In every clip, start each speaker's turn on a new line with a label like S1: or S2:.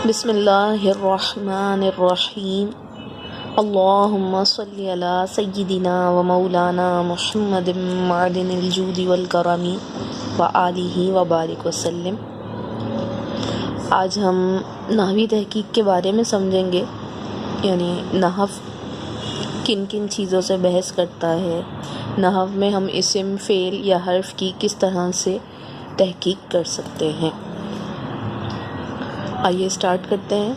S1: بسم اللہ الرحمن الرحیم اللہم صلی علی سیدنا و مولانا محمد معدن الجود والکرم و آلہ و بارک وسلم۔ آج ہم نحوی تحقیق کے بارے میں سمجھیں گے، یعنی نحو کن کن چیزوں سے بحث کرتا ہے، نحو میں ہم اسم، فعل یا حرف کی کس طرح سے تحقیق کر سکتے ہیں۔ آئیے اسٹارٹ کرتے ہیں۔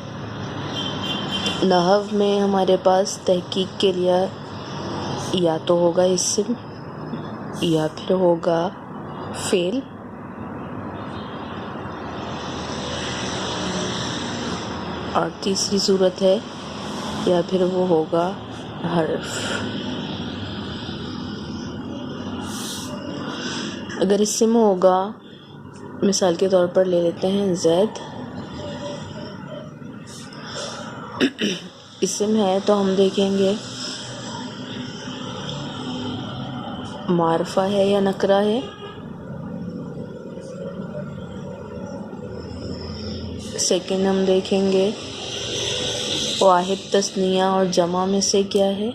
S1: نحو میں ہمارے پاس تحقیق کے لیے یا تو ہوگا اسم یا پھر ہوگا فعل، اور تیسری صورت ہے یا پھر وہ ہوگا حرف۔ اگر اسم ہوگا، مثال کے طور پر لے لیتے ہیں زید، اسم ہے تو ہم دیکھیں گے معرفہ ہے یا نکرہ ہے۔ سیکنڈ ہم دیکھیں گے واحد تثنیہ اور جمع میں سے کیا ہے۔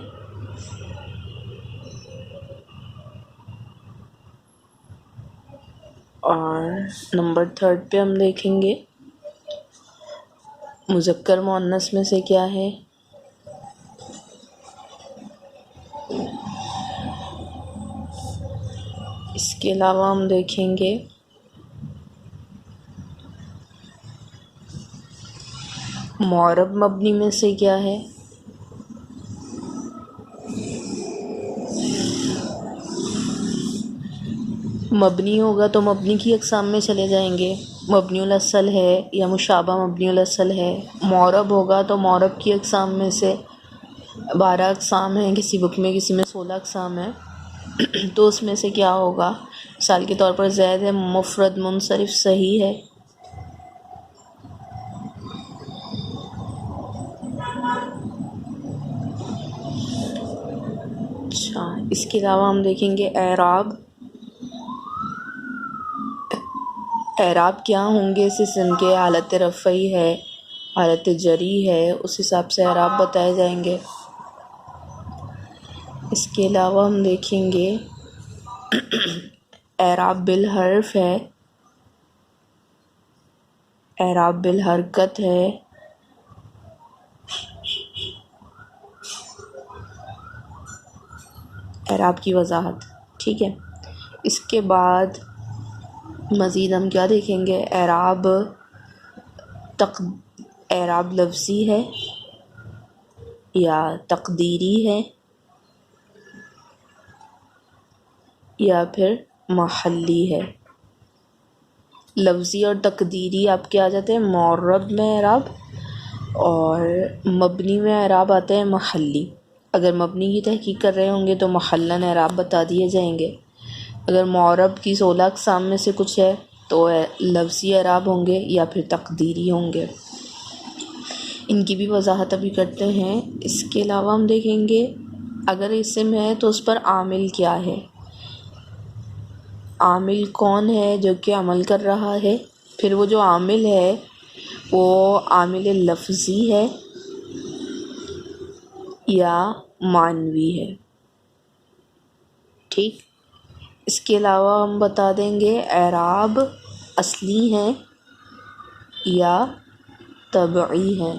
S1: اور نمبر تھرڈ پہ ہم دیکھیں گے مذکر مؤنث میں سے کیا ہے۔ اس کے علاوہ ہم دیکھیں گے معرب مبنی میں سے کیا ہے۔ مبنی ہوگا تو مبنی کی اقسام میں چلے جائیں گے، مبنی الاصل ہے یا مشابہ مبنی الاصل ہے۔ معرب ہوگا تو معرب کی اقسام میں سے 12 اقسام ہیں، کسی بک میں کسی میں 16 اقسام ہیں، تو اس میں سے کیا ہوگا۔ مثال کے طور پر زید ہے، مفرد منصرف صحیح ہے۔ اچھا، اس کے علاوہ ہم دیکھیں گے اعراب۔ اعراب کیا ہوں گے اس اسم کے، حالت رفعی ہے، حالت جری ہے، اس حساب سے اعراب بتائے جائیں گے۔ اس کے علاوہ ہم دیکھیں گے اعراب بالحرف ہے، اعراب بالحرکت ہے، اعراب کی وضاحت، ٹھیک ہے۔ اس کے بعد مزید ہم کیا دیکھیں گے، اعراب لفظی ہے یا تقدیری ہے یا پھر محلی ہے۔ لفظی اور تقدیری آپ کے آ جاتے ہیں معرب میں اعراب، اور مبنی میں اعراب آتے ہیں محلی۔ اگر مبنی کی تحقیق کر رہے ہوں گے تو محلاً اعراب بتا دیے جائیں گے۔ اگر معرب کی 16 اقسام میں سے کچھ ہے تو لفظی اعراب ہوں گے یا پھر تقدیری ہوں گے۔ ان کی بھی وضاحت ابھی کرتے ہیں۔ اس کے علاوہ ہم دیکھیں گے اگر اسم ہے تو اس پر عامل کیا ہے، عامل کون ہے جو کہ عمل کر رہا ہے۔ پھر وہ جو عامل ہے وہ عامل لفظی ہے یا معنوی ہے، ٹھیک۔ اس کے علاوہ ہم بتا دیں گے اعراب اصلی ہیں یا طبعی ہیں۔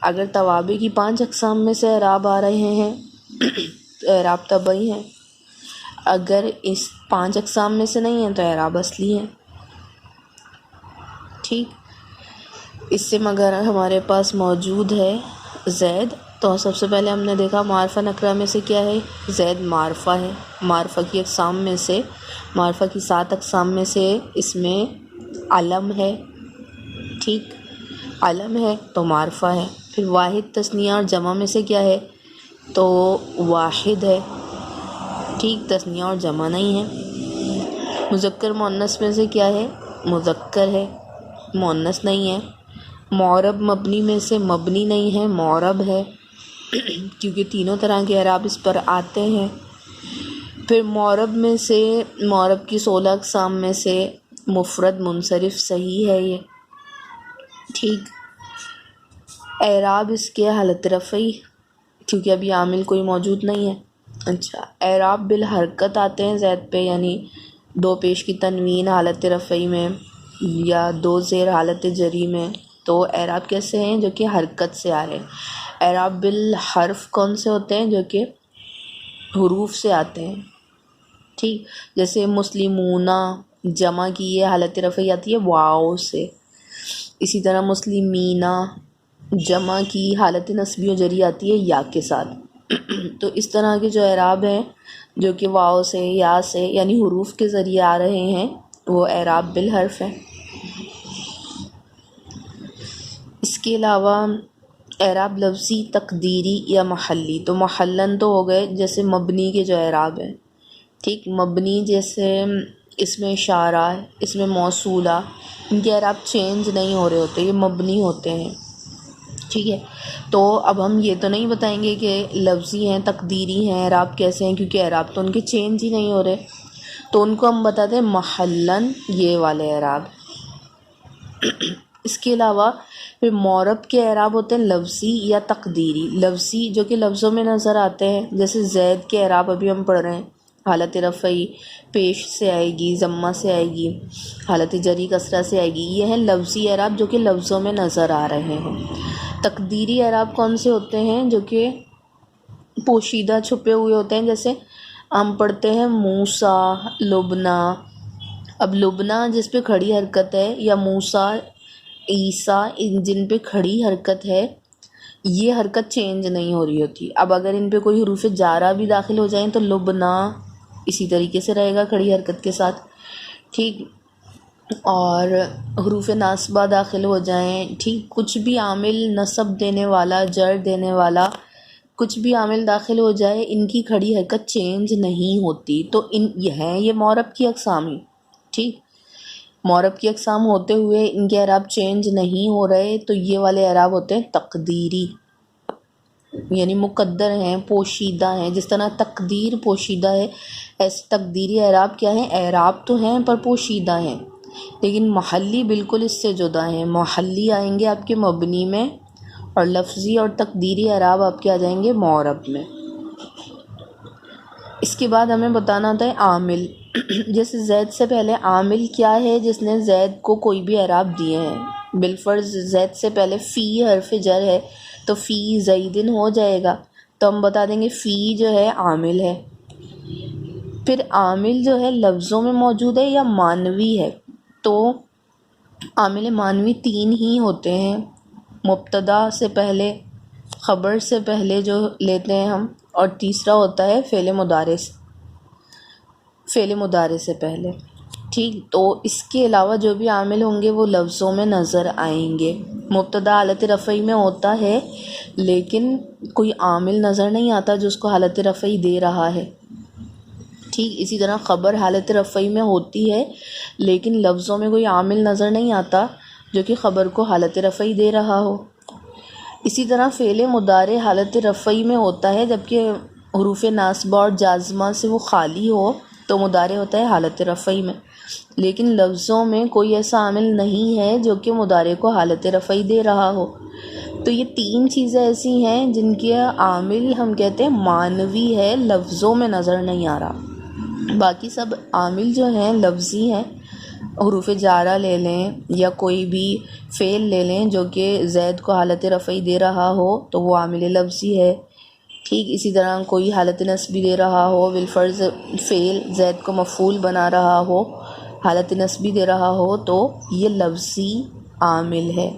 S1: اگر توابع کی 5 اقسام میں سے اعراب آ رہے ہیں تو اعراب طبعی ہیں، اگر اس 5 اقسام میں سے نہیں ہیں تو اعراب اصلی ہیں، ٹھیک۔ اسم اگر ہمارے پاس موجود ہے زید، تو سب سے پہلے ہم نے دیکھا معرفہ نکرہ میں سے کیا ہے، زید معرفہ ہے۔ معرفہ کی اقسام میں سے، معرفہ کی 7 اقسام میں سے اس میں علم ہے، ٹھیک، علم ہے تو معرفہ ہے۔ پھر واحد تثنیہ اور جمع میں سے کیا ہے، تو واحد ہے، ٹھیک، تثنیہ اور جمع نہیں ہے۔ مذکر مؤنث میں سے کیا ہے، مذکر ہے، مؤنث نہیں ہے۔ معرب مبنی میں سے مبنی نہیں ہے، معرب ہے، کیونکہ تینوں طرح کے اعراب اس پر آتے ہیں۔ پھر معرب میں سے، معرب کی 16 اقسام میں سے مفرد منصرف صحیح ہے یہ، ٹھیک، اعراب اس کے حالت رفعی، کیونکہ ابھی عامل کوئی موجود نہیں ہے۔ اچھا، اعراب بالحرکت آتے ہیں زید پہ، یعنی دو پیش کی تنوین حالت رفعی میں یا دو زیر حالت جری میں، تو اعراب کیسے ہیں؟ جو کہ حرکت سے آ رہے ہیں۔ اعراب بالحرف کون سے ہوتے ہیں؟ جو کہ حروف سے آتے ہیں، ٹھیک، جیسے مسلمون جمع کی یہ حالت رفعی آتی ہے واو سے، اسی طرح مسلمینہ جمع کی حالت نصبی و جری آتی ہے یا کے ساتھ۔ تو اس طرح کے جو اعراب ہیں جو کہ واو سے یا سے یعنی حروف کے ذریعے آ رہے ہیں وہ اعراب بالحرف ہیں۔ اس کے علاوہ اعراب لفظی، تقدیری یا محلی، تو محلن تو ہو گئے جیسے مبنی کے جو اعراب ہیں، ٹھیک، مبنی جیسے اس میں اشارہ، اس میں موصولہ، ان کے اعراب چینج نہیں ہو رہے ہوتے، یہ مبنی ہوتے ہیں، ٹھیک ہے۔ تو اب ہم یہ تو نہیں بتائیں گے کہ لفظی ہیں، تقدیری ہیں، اعراب کیسے ہیں، کیونکہ اعراب تو ان کے چینج ہی نہیں ہو رہے، تو ان کو ہم بتاتے ہیں محلن، یہ والے اعراب۔ اس کے علاوہ پھر معرب کے اعراب ہوتے ہیں لفظی یا تقدیری۔ لفظی جو کہ لفظوں میں نظر آتے ہیں، جیسے زید کے اعراب ابھی ہم پڑھ رہے ہیں، حالت رفعی پیش سے آئے گی، ضمہ سے آئے گی، حالت جری کسرہ سے آئے گی، یہ ہیں لفظی اعراب جو کہ لفظوں میں نظر آ رہے ہیں۔ تقدیری اعراب کون سے ہوتے ہیں؟ جو کہ پوشیدہ چھپے ہوئے ہوتے ہیں، جیسے ہم پڑھتے ہیں موسیٰ، لبنہ۔ اب لبنہ جس پہ کھڑی حرکت ہے، یا موسیٰ، عیسیٰ، جن پہ کھڑی حرکت ہے، یہ حرکت چینج نہیں ہو رہی ہوتی۔ اب اگر ان پہ کوئی حروف جارہ بھی داخل ہو جائیں تو لبنہ اسی طریقے سے رہے گا کھڑی حرکت کے ساتھ، ٹھیک، اور حروف ناصبہ داخل ہو جائیں، ٹھیک، کچھ بھی عامل نصب دینے والا، جر دینے والا، کچھ بھی عامل داخل ہو جائے، ان کی کھڑی حرکت چینج نہیں ہوتی، تو یہ ہیں یہ معرب کی اقسام ہی، ٹھیک، معرب کی اقسام ہوتے ہوئے ان کے اعراب چینج نہیں ہو رہے، تو یہ والے اعراب ہوتے ہیں تقدیری، یعنی مقدر ہیں، پوشیدہ ہیں۔ جس طرح تقدیر پوشیدہ ہے، ایسے تقدیری اعراب کیا ہیں؟ اعراب تو ہیں پر پوشیدہ ہیں، لیکن محلی بالکل اس سے جدا ہیں۔ محلی آئیں گے آپ کے مبنی میں، اور لفظی اور تقدیری اعراب آپ کے آ جائیں گے معرب میں۔ اس کے بعد ہمیں بتانا ہوتا ہے عامل۔ جیسے زید سے پہلے عامل کیا ہے؟ جس نے زید کو کوئی بھی اعراب دیے ہیں، بالفرض زید سے پہلے فی حرف جر ہے تو فی زیدن ہو جائے گا، تو ہم بتا دیں گے فی جو ہے عامل ہے۔ پھر عامل جو ہے لفظوں میں موجود ہے یا معنوی ہے، تو عامل معنوی تین ہی ہوتے ہیں، مبتدا سے پہلے، خبر سے پہلے جو لیتے ہیں ہم، اور تیسرا ہوتا ہے فعل مضارع سے پہلے، ٹھیک۔ تو اس کے علاوہ جو بھی عامل ہوں گے وہ لفظوں میں نظر آئیں گے۔ مبتدا حالت رفعی میں ہوتا ہے لیکن کوئی عامل نظر نہیں آتا جو اس کو حالت رفعی دے رہا ہے، ٹھیک۔ اسی طرح خبر حالت رفعی میں ہوتی ہے لیکن لفظوں میں کوئی عامل نظر نہیں آتا جو کہ خبر کو حالت رفعی دے رہا ہو۔ اسی طرح فعل مضارع حالت رفعی میں ہوتا ہے جبکہ حروف ناصبہ اور جازمہ سے وہ خالی ہو تو مضارع ہوتا ہے حالت رفعی میں، لیکن لفظوں میں کوئی ایسا عامل نہیں ہے جو کہ مضارع کو حالت رفعی دے رہا ہو۔ تو یہ تین چیزیں ایسی ہیں جن کے عامل ہم کہتے ہیں معنوی ہے، لفظوں میں نظر نہیں آ رہا۔ باقی سب عامل جو ہیں لفظی ہیں، حروف جارہ لے لیں یا کوئی بھی فعل لے لیں جو کہ زید کو حالت رفعی دے رہا ہو تو وہ عامل لفظی ہے، ٹھیک۔ اسی طرح کوئی حالت نصبی دے رہا ہو، بالفرض فعل زید کو مفعول بنا رہا ہو، حالت نصبی دے رہا ہو، تو یہ لفظی عامل ہے۔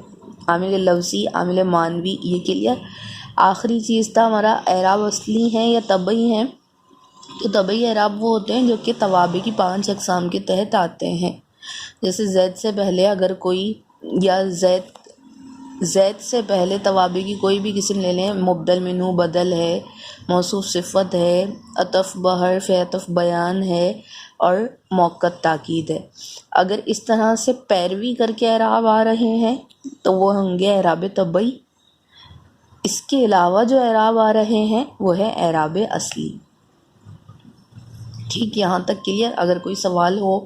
S1: عامل لفظی، عامل معنوی، یہ کلیئر۔ آخری چیز تھا ہمارا اعراب اصلی ہیں یا طبعی ہیں۔ تو طبعی اعراب وہ ہوتے ہیں جو کہ توابع کی 5 اقسام کے تحت آتے ہیں، جیسے زید سے پہلے اگر کوئی، یا زید سے پہلے توابع کی کوئی بھی قسم لے لیں، مبدل منہ بدل ہے، موصوف صفت ہے، عطف بحرف ہے، عطف بیان ہے، اور موقت تاکید ہے۔ اگر اس طرح سے پیروی کر کے اعراب آ رہے ہیں تو وہ ہوں گے اعراب طبعی۔ اس کے علاوہ جو اعراب آ رہے ہیں وہ ہے اعراب اصلی، ٹھیک۔ یہاں تک کلیئر؟ اگر کوئی سوال ہو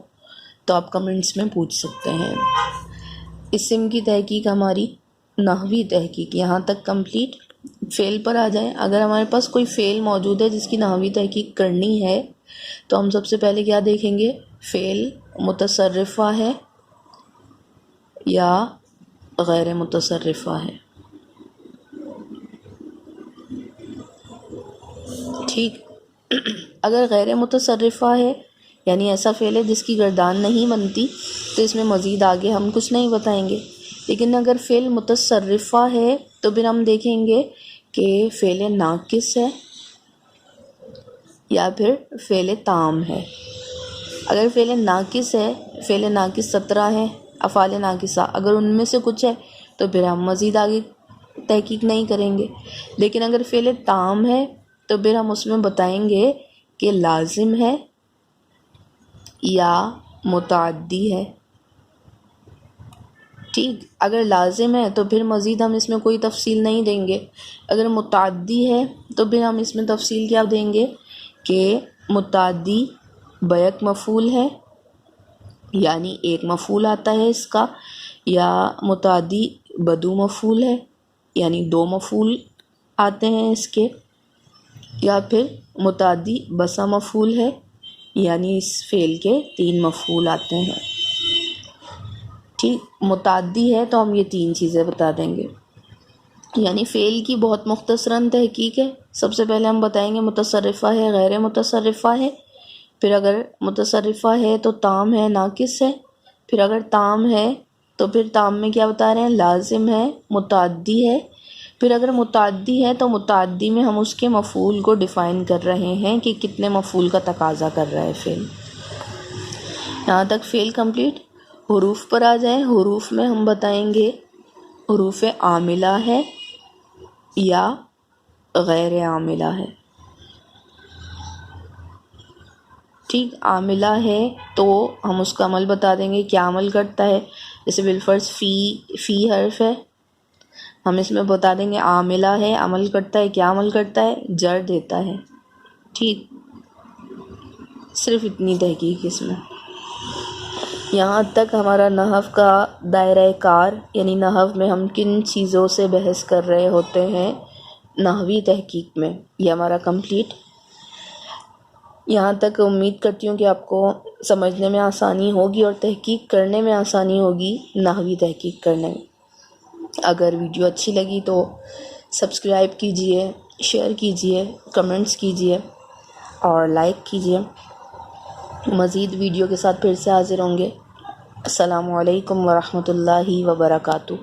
S1: تو آپ کمنٹس میں پوچھ سکتے ہیں۔ اسم کی تحقیق ہماری نحوی تحقیق یہاں تک کمپلیٹ۔ فعل پر آ جائیں۔ اگر ہمارے پاس کوئی فعل موجود ہے جس کی نحوی تحقیق کرنی ہے تو ہم سب سے پہلے کیا دیکھیں گے؟ فعل متصرفہ ہے یا غیر متصرفہ ہے۔ ٹھیک، اگر غیر متصرفہ ہے یعنی ایسا فعل ہے جس کی گردان نہیں بنتی تو اس میں مزید آگے ہم کچھ نہیں بتائیں گے۔ لیکن اگر فعل متصرفہ ہے تو پھر ہم دیکھیں گے کہ فعل ناقص ہے یا پھر فعل تام ہے۔ اگر فعل ناقص ہے، فعل ناقص 17 ہے، افعال ناقصہ، اگر ان میں سے کچھ ہے تو پھر ہم مزید آگے تحقیق نہیں کریں گے۔ لیکن اگر فعل تام ہے تو پھر ہم اس میں بتائیں گے کہ لازم ہے یا متعدی ہے۔ ٹھیک، اگر لازم ہے تو پھر مزید ہم اس میں کوئی تفصیل نہیں دیں گے۔ اگر متعدی ہے تو پھر ہم اس میں تفصیل کیا دیں گے کہ متعدی بیک مفعول ہے یعنی ایک مفعول آتا ہے اس کا، یا متعدی بدو مفعول ہے یعنی 2 مفعول آتے ہیں اس کے، یا پھر متعدی بسا مفعول ہے یعنی اس فعل کے 3 مفعول آتے ہیں۔ ٹھیک، متعدی ہے تو ہم یہ 3 چیزیں بتا دیں گے۔ یعنی فعل کی بہت مختصراً تحقیق ہے۔ سب سے پہلے ہم بتائیں گے متصرفہ ہے، غیر متصرفہ ہے، پھر اگر متصرفہ ہے تو تام ہے، ناقص ہے، پھر اگر تام ہے تو پھر تام میں کیا بتا رہے ہیں؟ لازم ہے، متعدی ہے، پھر اگر متعدی ہے تو متعدی میں ہم اس کے مفعول کو ڈیفائن کر رہے ہیں کہ کتنے مفعول کا تقاضا کر رہا ہے فعل۔ یہاں تک فعل کمپلیٹ۔ حروف پر آ جائیں۔ حروف میں ہم بتائیں گے حروف عاملہ ہے یا غیر عاملہ ہے۔ ٹھیک، عاملہ ہے تو ہم اس کا عمل بتا دیں گے، کیا عمل کرتا ہے۔ جیسے بالفرض فی حرف ہے، ہم اس میں بتا دیں گے عاملہ ہے، عمل کرتا ہے، کیا عمل کرتا ہے؟ جر دیتا ہے۔ ٹھیک، صرف اتنی تحقیق اس میں۔ یہاں تک ہمارا نحو کا دائرہ کار، یعنی نحو میں ہم کن چیزوں سے بحث کر رہے ہوتے ہیں نحوی تحقیق میں، یہ ہمارا کمپلیٹ۔ یہاں تک امید کرتی ہوں کہ آپ کو سمجھنے میں آسانی ہوگی اور تحقیق کرنے میں آسانی ہوگی، نحوی تحقیق کرنے میں۔ اگر ویڈیو اچھی لگی تو سبسکرائب کیجئے، شیئر کیجئے، کمنٹس کیجئے اور لائک کیجئے۔ مزید ویڈیو کے ساتھ پھر سے حاضر ہوں گے۔ السلام علیکم ورحمۃ اللہ وبرکاتہ۔